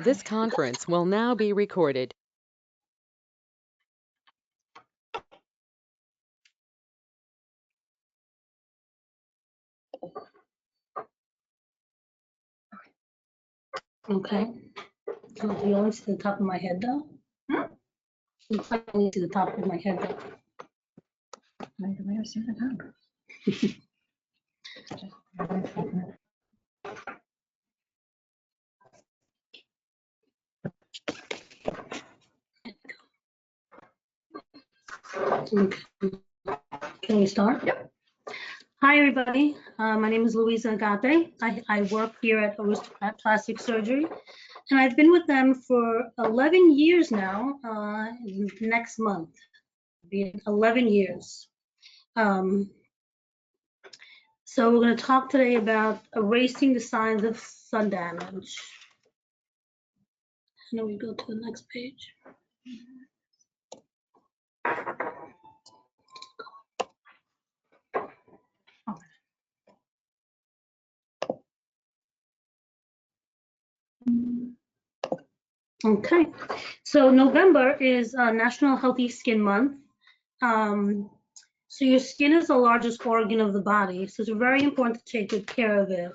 This conference will now be recorded. Okay. So do you only see the top of my head though? You only see the top of my head though. I may have seen the top. Okay. Can we start? Yep. Hi, everybody. My name is Louisa Agathe. I work here at Aristocrat Plastic Surgery, and I've been with them for 11 years now. Next month, it'll be 11 years. So we're going to talk today about erasing the signs of sun damage. And then we go to the next page. Okay, so November is National Healthy Skin Month. So your skin is the largest organ of the body, so it's very important to take good care of it.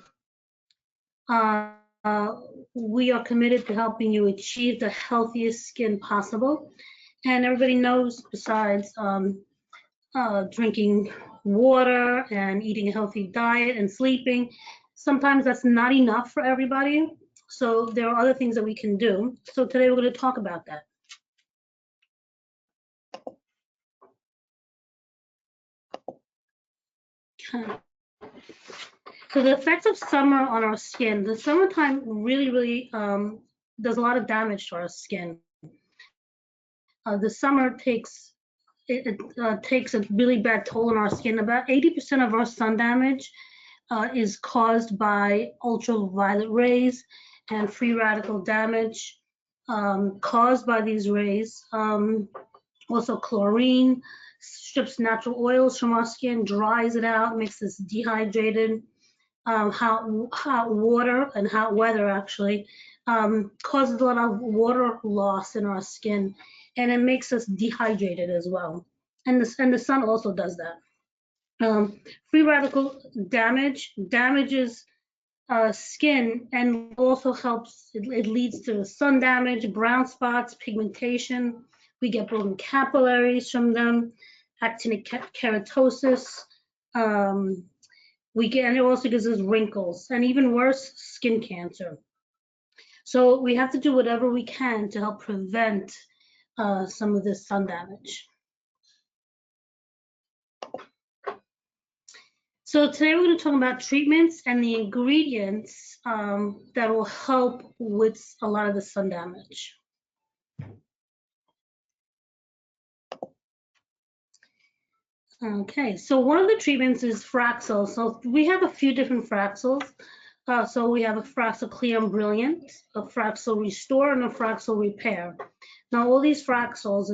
We are committed to helping you achieve the healthiest skin possible. And everybody knows, besides drinking water and eating a healthy diet and sleeping, sometimes that's not enough for everybody. So there are other things that we can do. So today we're going to talk about that. Okay. So the effects of summer on our skin, the summertime really does a lot of damage to our skin. The summer takes a really bad toll on our skin. About 80% of our sun damage is caused by ultraviolet rays and free radical damage caused by these rays. Also chlorine strips natural oils from our skin, dries it out, makes us dehydrated. Hot water and hot weather actually causes a lot of water loss in our skin, and it makes us dehydrated as well. And the sun also does that. Free radical damage damages skin and also helps. It leads to sun damage, brown spots, pigmentation. We get broken capillaries from them, actinic keratosis. And it also gives us wrinkles and even worse, skin cancer. So we have to do whatever we can to help prevent some of this sun damage. So today we're going to talk about treatments and the ingredients that will help with a lot of the sun damage. Okay, so one of the treatments is Fraxel. So we have a few different Fraxels. So we have a Fraxel Clear and Brilliant, a Fraxel Restore, and a Fraxel Repair. Now all these Fraxels,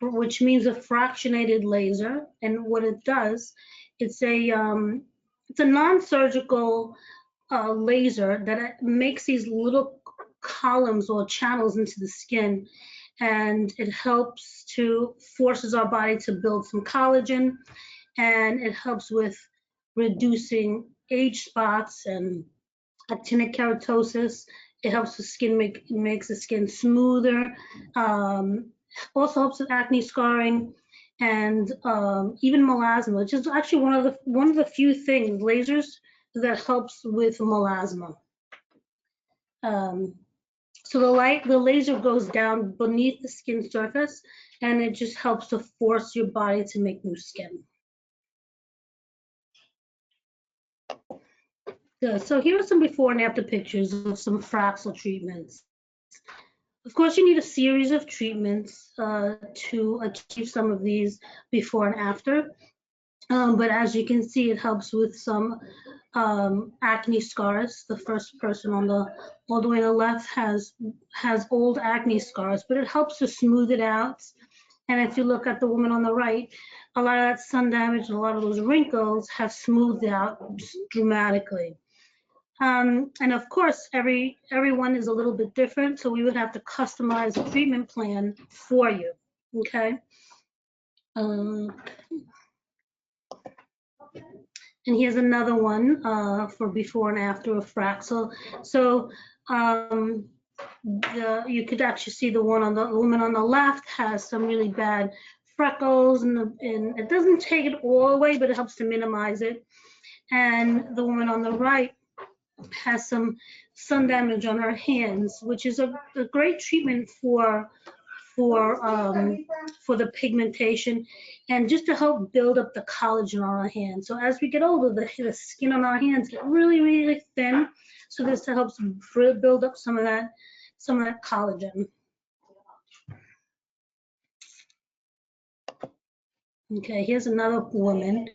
which means a fractionated laser, and what it does, it's a non-surgical laser that makes these little columns or channels into the skin, and it forces our body to build some collagen, and it helps with reducing age spots and actinic keratosis. It helps the skin makes the skin smoother. Also helps with acne scarring and even melasma, which is actually one of the few things, lasers, that helps with melasma. So the laser goes down beneath the skin surface, and it just helps to force your body to make new skin. Good. So here are some before and after pictures of some Fraxel treatments. Of course, you need a series of treatments to achieve some of these before and after. But as you can see, it helps with some acne scars. The first person all the way on the left has old acne scars, but it helps to smooth it out. And if you look at the woman on the right, a lot of that sun damage and a lot of those wrinkles have smoothed out dramatically. And of course, everyone is a little bit different, so we would have to customize a treatment plan for you. Okay. And here's another one for before and after of Fraxel. So you could actually see the woman on the left has some really bad freckles, and it doesn't take it all away, but it helps to minimize it. And the woman on the right has some sun damage on her hands, which is a great treatment for the pigmentation and just to help build up the collagen on our hands. So as we get older, the skin on our hands get really, really thin. So this helps build up some of that collagen. Okay, here's another woman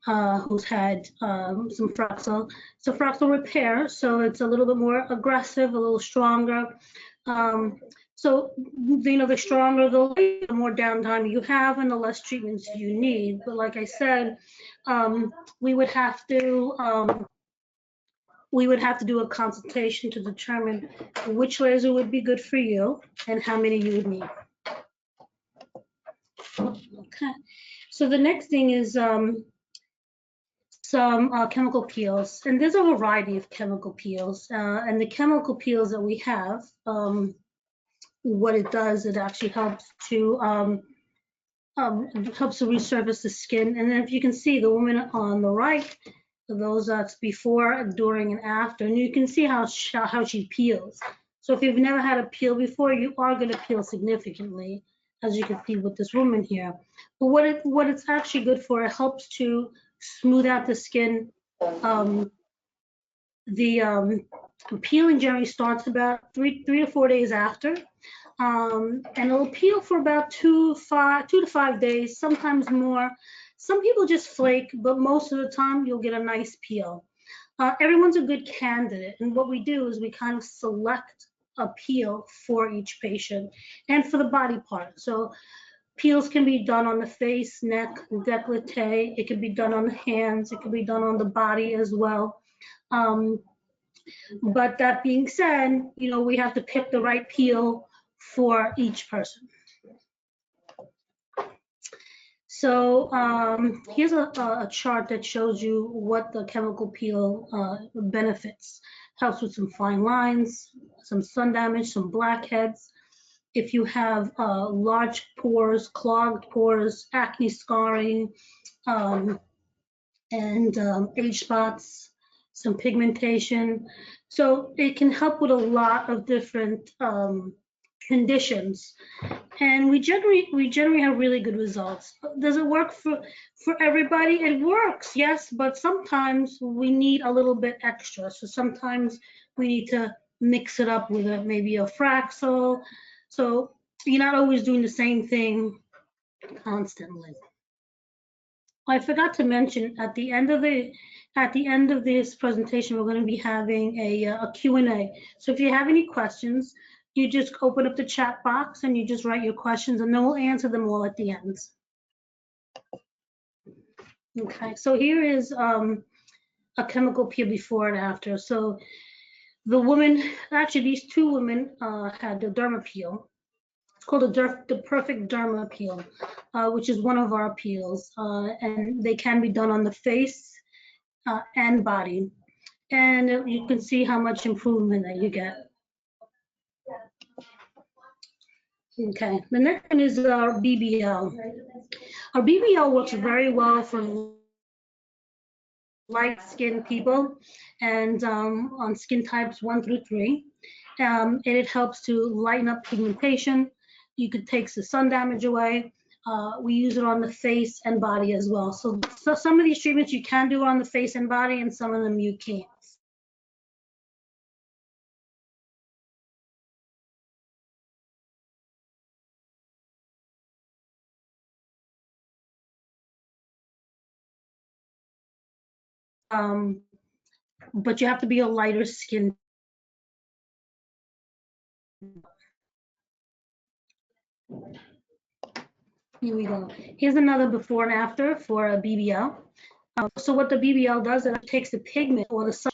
who's had some Fraxel. So Fraxel repair, so it's a little bit more aggressive, a little stronger. So, the stronger the more downtime you have and the less treatments you need. But like I said, we would have to do a consultation to determine which laser would be good for you and how many you would need. Okay. So the next thing is some chemical peels, and there's a variety of chemical peels, and the chemical peels that we have, what it does, it actually helps to resurface the skin. And then if you can see the woman on the right, those before, during, and after, and you can see how she peels. So if you've never had a peel before, you are going to peel significantly, as you can see with this woman here. But what it's actually good for, it helps to smooth out the skin. The peeling generally starts about 3 to 4 days after. And it'll peel for about 2 to 5 days, sometimes more. Some people just flake, but most of the time you'll get a nice peel. Everyone's a good candidate, and what we do is we kind of select a peel for each patient and for the body part. So peels can be done on the face, neck, décolleté. It can be done on the hands. It can be done on the body as well. But that being said, we have to pick the right peel for each person. So here's a chart that shows you what the chemical peel benefits. Helps with some fine lines, some sun damage, some blackheads. If you have large pores, clogged pores, acne scarring, and age spots, some pigmentation. So it can help with a lot of different conditions, and we generally have really good results. Does it work for everybody? It works, yes, but sometimes we need a little bit extra. So sometimes we need to mix it up with maybe a Fraxel. So you're not always doing the same thing constantly. I forgot to mention at the end of this presentation, we're going to be having a Q&A. So if you have any questions, you just open up the chat box and you just write your questions, and then we'll answer them all at the end. Okay, so here is a chemical peel before and after. So the woman, actually these two women had the derma peel. It's called the Perfect Derma Peel, which is one of our peels, and they can be done on the face and body. And you can see how much improvement that you get. Okay, the next one is our BBL. Our BBL works very well for light-skinned people and on skin types 1 through 3. And it helps to lighten up pigmentation. You could take the sun damage away. We use it on the face and body as well. So some of these treatments you can do on the face and body, and some of them you can't. But you have to be a lighter skin. Here we go. Here's another before and after for a BBL. So what the BBL does, it takes the pigment or the sun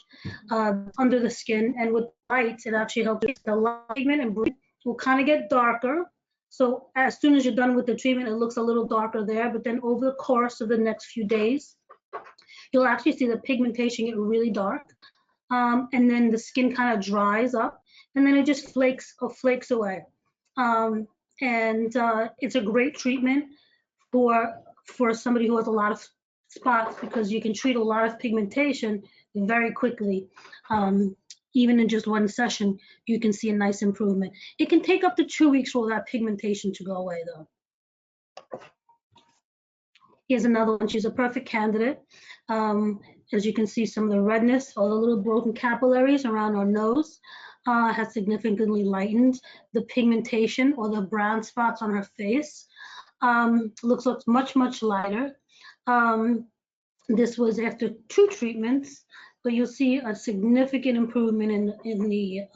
under the skin, and with lights, it actually helps the light pigment and breathing will kind of get darker. So as soon as you're done with the treatment, it looks a little darker there, but then over the course of the next few days, you'll actually see the pigmentation get really dark. And then the skin kind of dries up, and then it just flakes away. It's a great treatment for somebody who has a lot of spots, because you can treat a lot of pigmentation very quickly. Even in just one session, you can see a nice improvement. It can take up to 2 weeks for that pigmentation to go away, though. Here's another one. She's a perfect candidate. As you can see, some of the redness, all the little broken capillaries around our nose has significantly lightened. The pigmentation or the brown spots on her face looks much, much lighter. This was after 2 treatments, but you'll see a significant improvement in the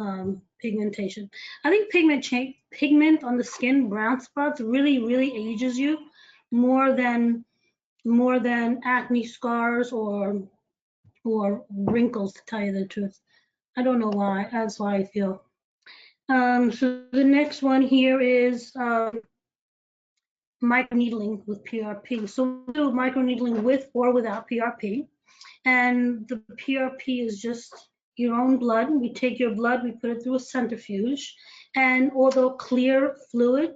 pigmentation. I think pigment on the skin, brown spots, really ages you more than acne scars or wrinkles, to tell you the truth. I don't know why. That's why I feel. So the next one here is microneedling with PRP. So we do microneedling with or without PRP. And the PRP is just your own blood. We take your blood, we put it through a centrifuge, and all the clear fluid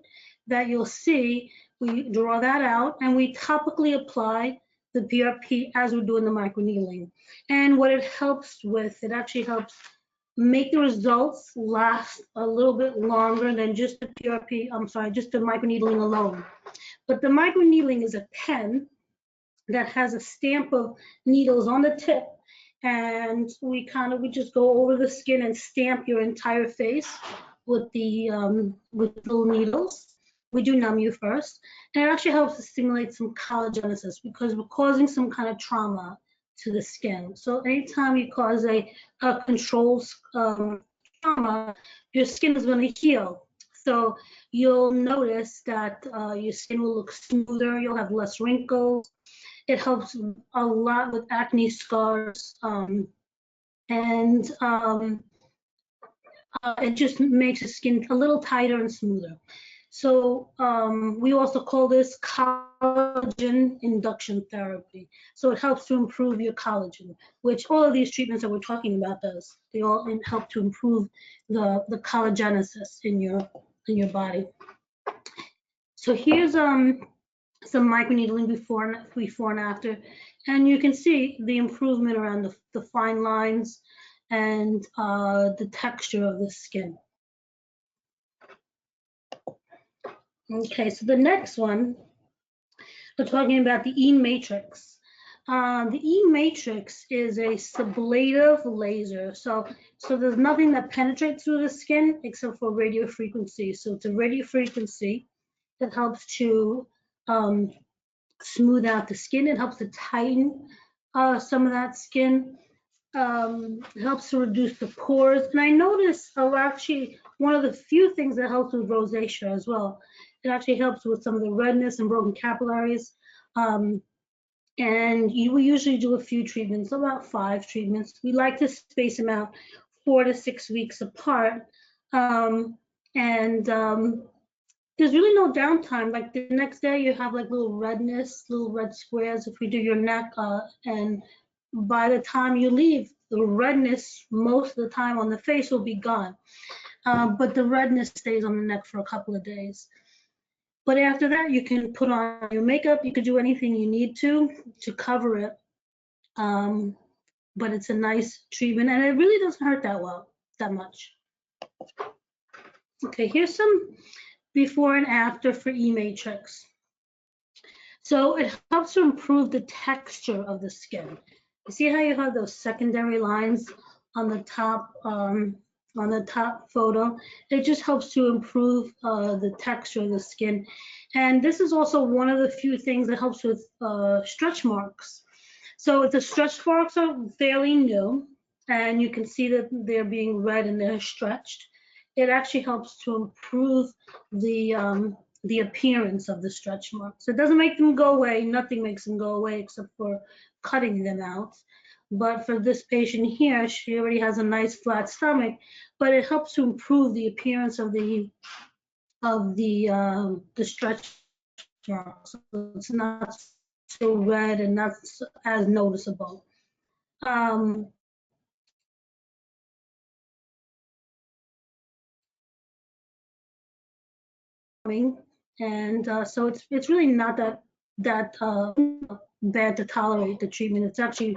that you'll see, we draw that out and we topically apply the PRP as we're doing the microneedling. And what it helps with, it actually helps make the results last a little bit longer than just the PRP, just the microneedling alone. But the microneedling is a pen that has a stamp of needles on the tip, and we just go over the skin and stamp your entire face with the little needles. We do numb you first, and it actually helps to stimulate some collagenesis, because we're causing some kind of trauma to the skin. So anytime you cause a controlled trauma, your skin is going to heal. So you'll notice that your skin will look smoother, you'll have less wrinkles. It helps a lot with acne scars, it just makes the skin a little tighter and smoother. So we also call this collagen induction therapy. So it helps to improve your collagen, which all of these treatments that we're talking about does. They all help to improve the collagenesis in your body. So here's some microneedling before and after, and you can see the improvement around the fine lines and the texture of the skin. Okay, so the next one, we're talking about the E-matrix. The E-matrix is a sublative laser. So there's nothing that penetrates through the skin except for radio frequency. So it's a radio frequency that helps to smooth out the skin. It helps to tighten some of that skin. It helps to reduce the pores. And I noticed actually one of the few things that helps with rosacea as well. It actually helps with some of the redness and broken capillaries. And we usually do a few treatments, about 5 treatments. We like to space them out 4 to 6 weeks apart. There's really no downtime. Like the next day you have like little redness, little red squares if we do your neck, and by the time you leave, the redness most of the time on the face will be gone. But the redness stays on the neck for a couple of days. But after that, you can put on your makeup. You could do anything you need to cover it. But it's a nice treatment, and it really doesn't hurt that much. Okay, here's some before and after for E-matrix. So it helps to improve the texture of the skin. You see how you have those secondary lines on the top photo? It just helps to improve the texture of the skin. And this is also one of the few things that helps with stretch marks. So the stretch marks are fairly new, and you can see that they're being red and they're stretched. It actually helps to improve the appearance of the stretch marks. It doesn't make them go away. Nothing makes them go away except for cutting them out. But for this patient here, she already has a nice flat stomach, but it helps to improve the appearance of the stretch mark, so it's not so red and not as noticeable. And so it's really not that bad to tolerate the treatment. It's actually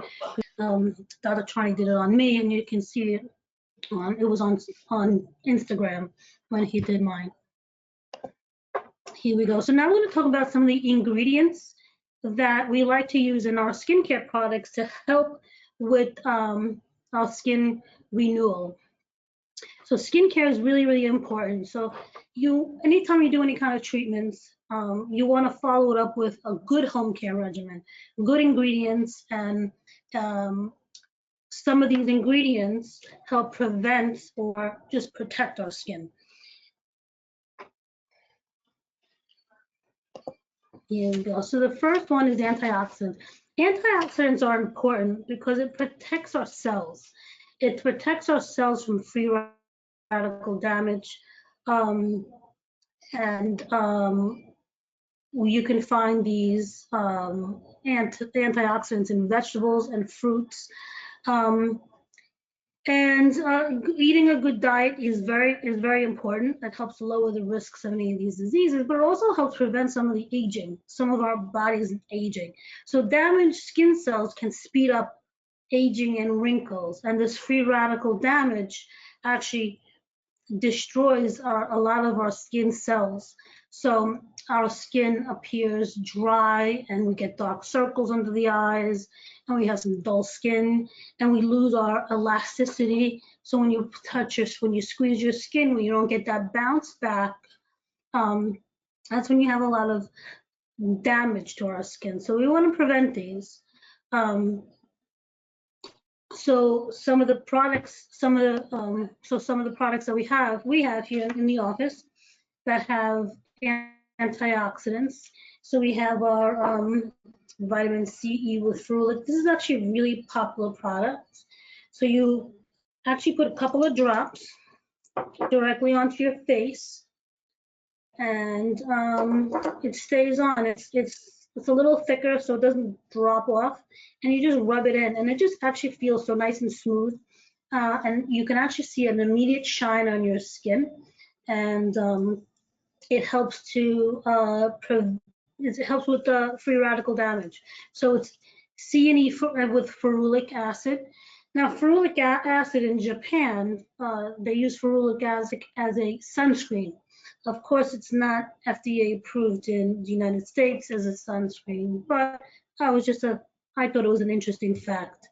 Dr. Charney did it on me, and you can see it it was on Instagram when he did mine. Here we go. So now we're going to talk about some of the ingredients that we like to use in our skincare products to help with our skin renewal. So skincare is really, really important. So anytime you do any kind of treatments, you want to follow it up with a good home care regimen, good ingredients, and some of these ingredients help prevent or just protect our skin. Here we go. So the first one is antioxidants. Antioxidants are important because it protects our cells. It protects our cells from free radical damage. You can find these antioxidants in vegetables and fruits. Eating a good diet is very important. That helps lower the risks of any of these diseases, but it also helps prevent some of the aging, some of our bodies aging. So damaged skin cells can speed up aging and wrinkles, and this free radical damage actually destroys a lot of our skin cells. So our skin appears dry, and we get dark circles under the eyes, and we have some dull skin, and we lose our elasticity. So when you when you squeeze your skin, when you don't get that bounce back, that's when you have a lot of damage to our skin. So we want to prevent these. So some of the products, some of the products that we have here in the office that have antioxidants. So we have our vitamin C with ferulic. This is actually a really popular product. So you actually put a couple of drops directly onto your face, and it stays on. It's a little thicker, so it doesn't drop off, and you just rub it in, and it just actually feels so nice and smooth, and you can actually see an immediate shine on your skin, and it helps to it helps with the free radical damage. So it's C&E with ferulic acid. Now, ferulic acid in Japan, they use ferulic acid as a sunscreen. Of course, it's not FDA approved in the United States as a sunscreen, but I thought it was an interesting fact.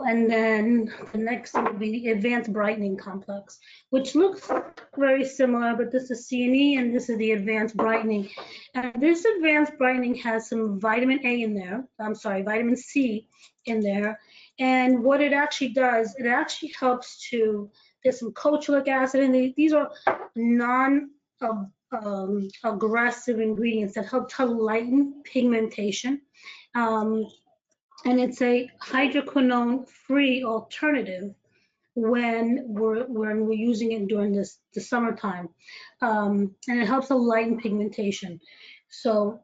And then the next thing would be the Advanced Brightening Complex, which looks very similar, but this is C&E and this is the Advanced Brightening. And this Advanced Brightening has some vitamin A in there, vitamin C in there. And what it actually does, it actually helps to, there's some coacholic acid in these. These are non-aggressive ingredients that help to lighten pigmentation. And it's a hydroquinone-free alternative when we're using it during the summertime, and it helps to lighten pigmentation. So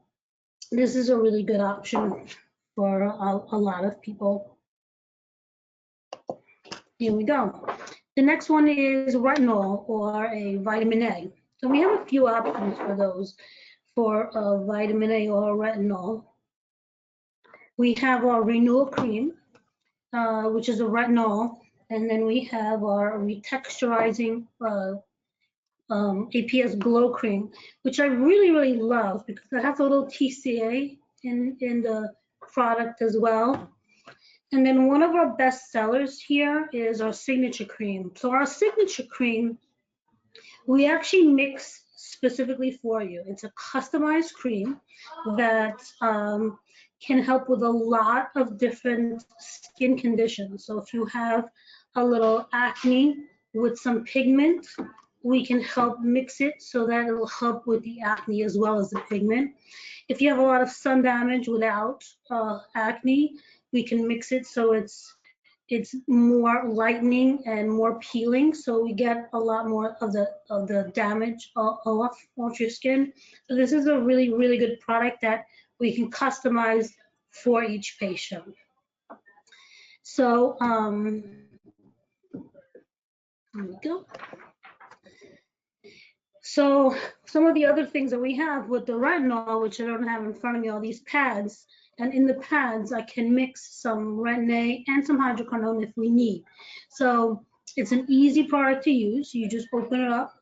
this is a really good option for a lot of people. Here we go. The next one is retinol, or a vitamin A. So we have a few options for those, for vitamin A or retinol. We have our renewal cream, which is a retinol, and then we have our retexturizing APS glow cream, which I really, really love because it has a little TCA in the product as well. And then one of our best sellers here is our signature cream. So our signature cream, we actually mix specifically for you. It's a customized cream that can help with a lot of different skin conditions. So if you have a little acne with some pigment, we can help mix it so that it will help with the acne as well as the pigment. If you have a lot of sun damage without acne, we can mix it so it's more lightening and more peeling, so we get a lot more of the damage off your skin. So this is a really good product that we can customize for each patient. So here we go. So some of the other things that we have with the retinol, which I don't have in front of me, all these pads, and in the pads I can mix some retin-A and some hydroquinone if we need. So it's an easy product to use. You just open it up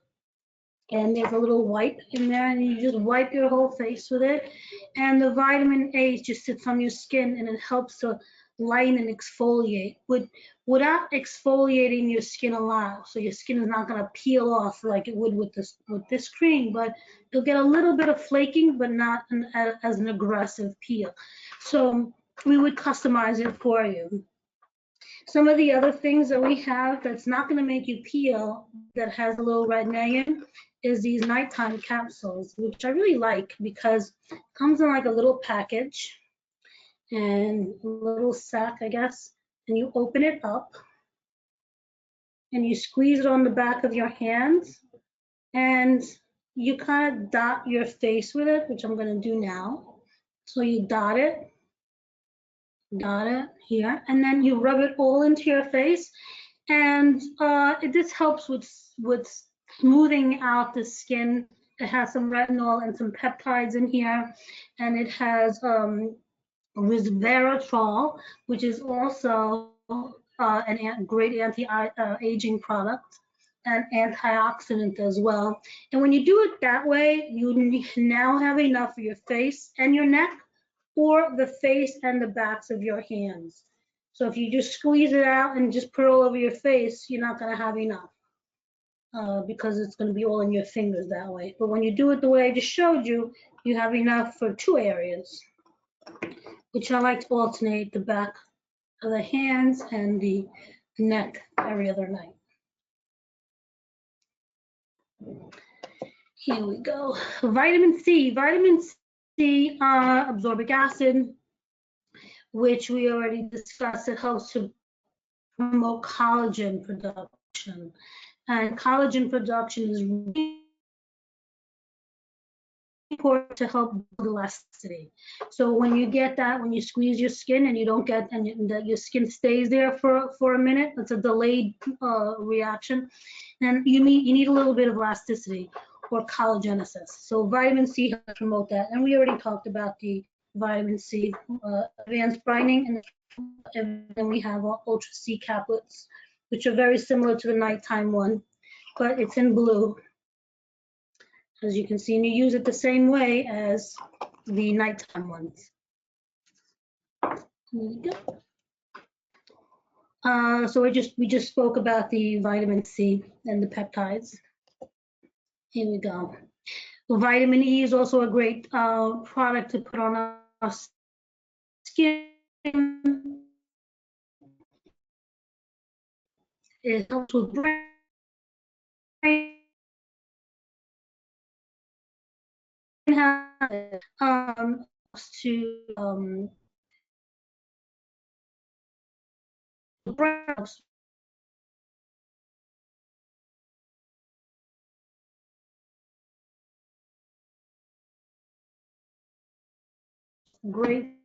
and there's a little wipe in there, and you just wipe your whole face with it. And the vitamin A just sits on your skin and it helps to lighten and exfoliate without exfoliating your skin a lot. So your skin is not going to peel off like it would with this cream, but you'll get a little bit of flaking, but not as an aggressive peel. So we would customize it for you. Some of the other things that we have that's not going to make you peel, that has a little retin-A in, is these nighttime capsules, which I really like because it comes in like a little package and a little sack, I guess, and you open it up and you squeeze it on the back of your hands and you kind of dot your face with it, which I'm going to do now. So you dot it here, and then you rub it all into your face, and this helps with smoothing out the skin. It has some retinol and some peptides in here, and it has resveratrol, which is also a great anti-aging product, and antioxidant as well. And when you do it that way, you now have enough for your face and your neck, or the face and the backs of your hands. So if you just squeeze it out and just put it all over your face, you're not going to have enough because it's going to be all in your fingers that way. But when you do it the way I just showed you, you have enough for 2 areas, which I like to alternate the back of the hands and the neck every other night. Here we go. Vitamin C. Vitamin C, absorbic acid, which we already discussed. It helps to promote collagen production. And collagen production is really important to help build elasticity. So when you get that, when you squeeze your skin and you don't get, and that your skin stays there for a minute, it's a delayed reaction, and you need a little bit of elasticity or collagenesis. So vitamin C helps promote that. And we already talked about the vitamin C, advanced brightening, and then we have our Ultra C caplets, which are very similar to the nighttime one, but it's in blue, as you can see, and you use it the same way as the nighttime ones. Here we go. So we just spoke about the vitamin C and the peptides. Here we go. Vitamin E is also a great product to put on our skin. It helps with brain health, to great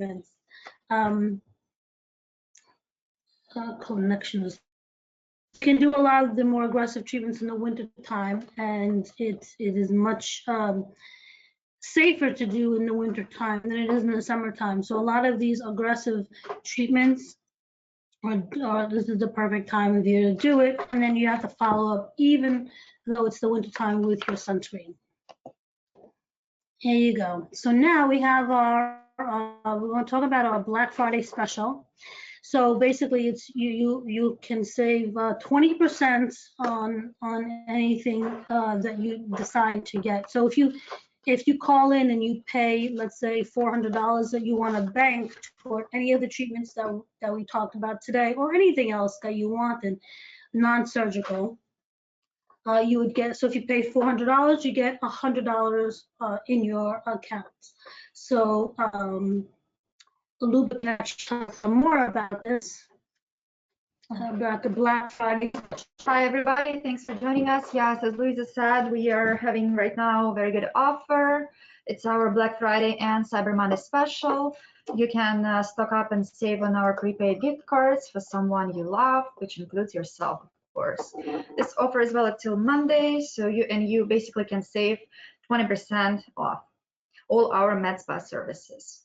treatments. Connections. You can do a lot of the more aggressive treatments in the winter time, and it is much safer to do in the winter time than it is in the summertime. So a lot of these aggressive treatments this is the perfect time of year to do it, and then you have to follow up even though it's the winter time with your sunscreen. Here you go. So now we have our we want to talk about our Black Friday special. So basically, it's you can save 20% on anything that you decide to get. So if you call in and you pay, let's say $400 that you want to bank toward any of the treatments that we talked about today, or anything else that you wanted, non-surgical, you would get. So if you pay $400, you get $100 in your account. So Luba can actually tell some more about this. About the Black Friday. Hi, everybody. Thanks for joining us. Yes, as Louisa said, we are having right now a very good offer. It's our Black Friday and Cyber Monday special. You can stock up and save on our prepaid gift cards for someone you love, which includes yourself, of course. This offer is valid till Monday, so you basically can save 20% off all our med spa services.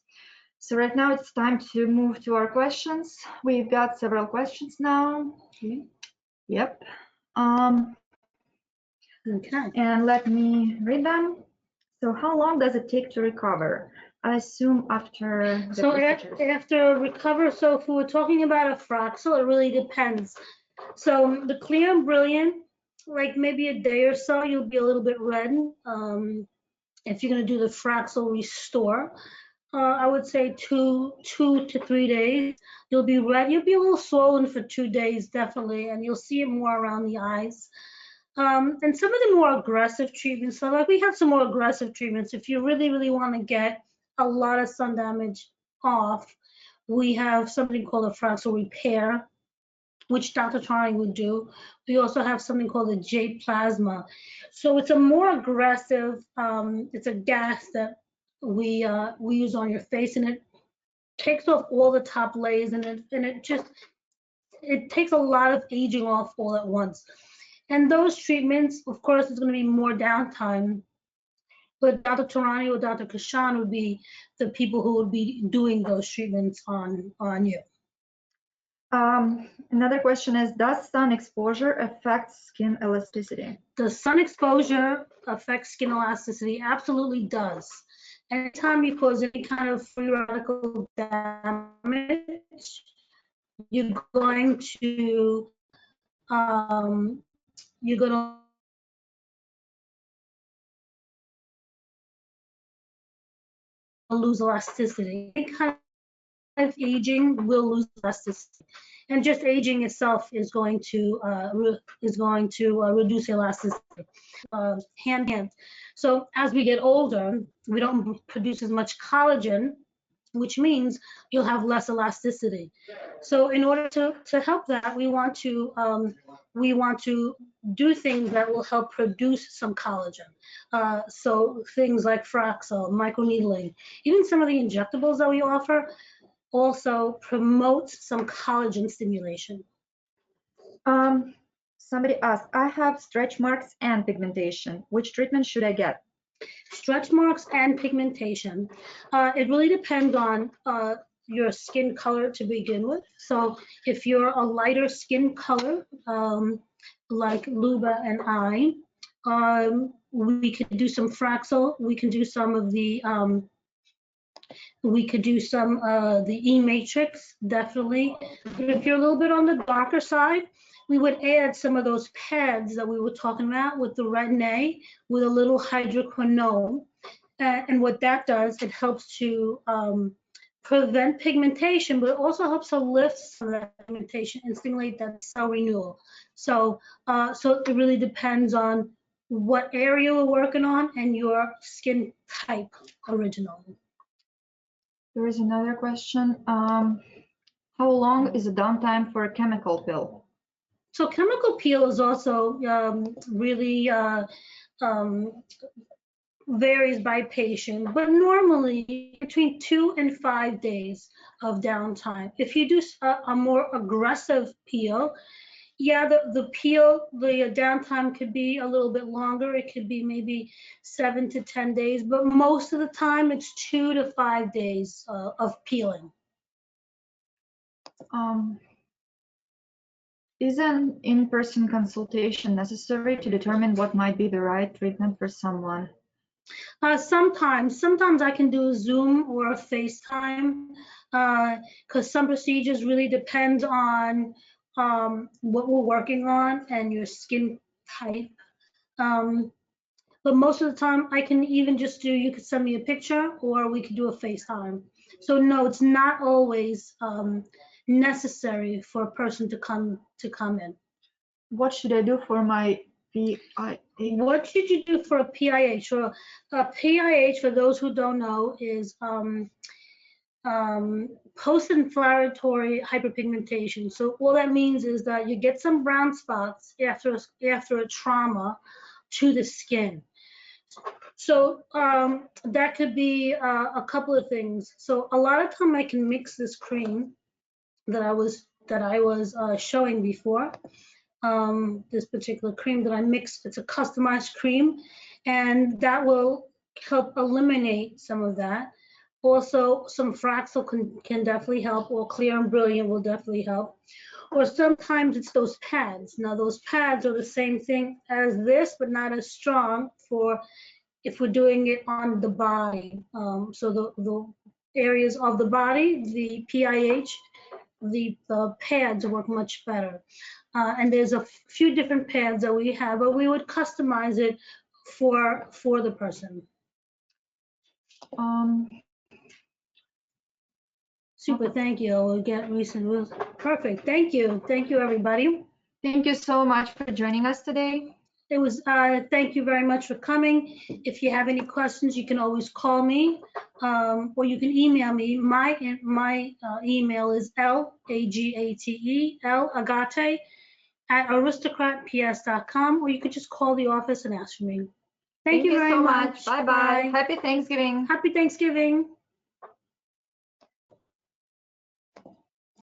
So right now it's time to move to our questions. We've got several questions now. Okay. Yep. Okay. And let me read them. So how long does it take to recover? I assume after the So procedures. after recover, so if we're talking about a Fraxel, it really depends. So the Clear and Brilliant, like maybe a day or so, you'll be a little bit red. If you're going to do the Fraxel Restore, I would say two to 3 days. You'll be red. You'll be a little swollen for 2 days, definitely, and you'll see it more around the eyes. And some of the more aggressive treatments, so like we have some more aggressive treatments. If you really, really want to get a lot of sun damage off, we have something called a Fraxel Repair, which Dr. Tarring would do. We also have something called the J Plasma. So it's a more aggressive, it's a gas that we use on your face, and it takes off all the top layers, and it takes a lot of aging off all at once. And those treatments, of course, is going to be more downtime, but Dr. Tarani or Dr. Kashan would be the people who would be doing those treatments on you. Another question is, does sun exposure affect skin elasticity? The sun exposure affects skin elasticity? Absolutely does. Anytime you cause any kind of free radical damage, you're going to lose elasticity. Any kind of aging will lose elasticity, and just aging itself is going to reduce elasticity. Hand in hand. So as we get older, we don't produce as much collagen, which means you'll have less elasticity. So in order to help that, we want to do things that will help produce some collagen. So things like Fraxel, Microneedling, even some of the injectables that we offer also promote some collagen stimulation. Somebody asked, I have stretch marks and pigmentation. Which treatment should I get? Stretch marks and pigmentation. It really depends on your skin color to begin with. So if you're a lighter skin color, like Luba and I, we could do some Fraxel. We can do some of the E-matrix, definitely. But if you're a little bit on the darker side, we would add some of those pads that we were talking about with the Retinol, with a little hydroquinone. And what that does, it helps to prevent pigmentation, but it also helps to lift some of that pigmentation and stimulate that cell renewal. So, so it really depends on what area we're working on and your skin type originally. There is another question. How long is the downtime for a chemical peel? So chemical peel is also really varies by patient, but normally between 2 and 5 days of downtime. If you do a more aggressive peel, yeah, the downtime could be a little bit longer. It could be maybe 7 to 10 days, but most of the time it's 2 to 5 days of peeling. Is an in-person consultation necessary to determine what might be the right treatment for someone? Sometimes I can do a Zoom or a FaceTime because some procedures really depend on what we're working on and your skin type. But most of the time I can even just you could send me a picture or we could do a FaceTime. So no, it's not always necessary for a person to come in. What should I do for my PIH? What should you do for a PIH? Or a PIH, for those who don't know, is post-inflammatory hyperpigmentation. So all that means is that you get some brown spots after a trauma to the skin. So that could be a couple of things. So a lot of time I can mix this cream that I was showing before. This particular cream that I mixed, it's a customized cream, and that will help eliminate some of that. Also, some Fraxel can definitely help, or Clear and Brilliant will definitely help. Or sometimes it's those pads. Now those pads are the same thing as this, but not as strong for if we're doing it on the body. So the areas of the body, the PIH, the pads work much better. And there's a few different pads that we have, but we would customize it for the person. Super, thank you. We'll get recent. Perfect. Thank you. Thank you, everybody. Thank you so much for joining us today. It was, thank you very much for coming. If you have any questions, you can always call me, or you can email me. My email is Agathe@aristocratps.com, or you could just call the office and ask for me. Thank you very so much. Bye-bye. Happy Thanksgiving. Happy Thanksgiving.